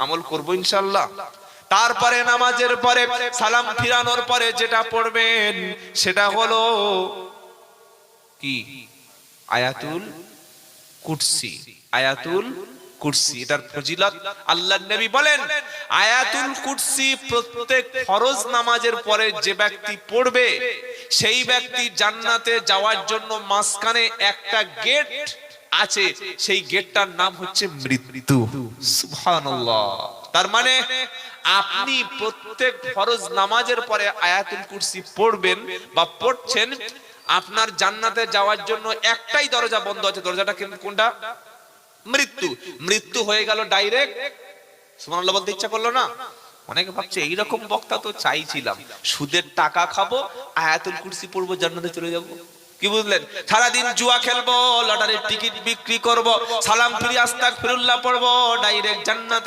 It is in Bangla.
আমল করব ইনশাআল্লাহ। তারপরে নামাজের পরে সালাম ফিরানোর পরে যেটা পড়বেন সেটা হলো কি? আয়াতুল কুরসি। আয়াতুল কুরসি, এটার ফজিলত আল্লাহর নবী বলেন, আয়াতুল কুরসি প্রত্যেক ফরজ নামাজের পরে যে ব্যক্তি পড়বে সেই ব্যক্তি জান্নাতে যাওয়ার জন্য মাঝখানে একটা গেট আছে, সেই গেটটার নাম হচ্ছে মৃত্যু। সুবহানাল্লাহ। তার মানে আপনি প্রত্যেক ফরজ নামাজের পরে আয়াতুল কুরসি পড়বেন বা পড়ছেন, আপনার জান্নাতে যাওয়ার জন্য একটাই দরজা বন্ধ আছে। দরজাটা কোনটা? মৃত্যু। মৃত্যু হয়ে গেল ডাইরেক্ট। সুবহানাল্লাহ বলতে ইচ্ছা করলো না? অনেকে ভাবছে এইরকম বক্তা তো চাইছিলাম, সুদের টাকা খাবো, আয়াতুল কুরসি পড়বো, জান্নাতে চলে যাবো। কি বুঝলেন? সারাদিন জুয়া খেলবো, লটারির টিকিট বিক্রি করব, সালাম ফিরি আস্তাগফিরুল্লাহ পড়বো, ডাইরেক্ট জান্নাতে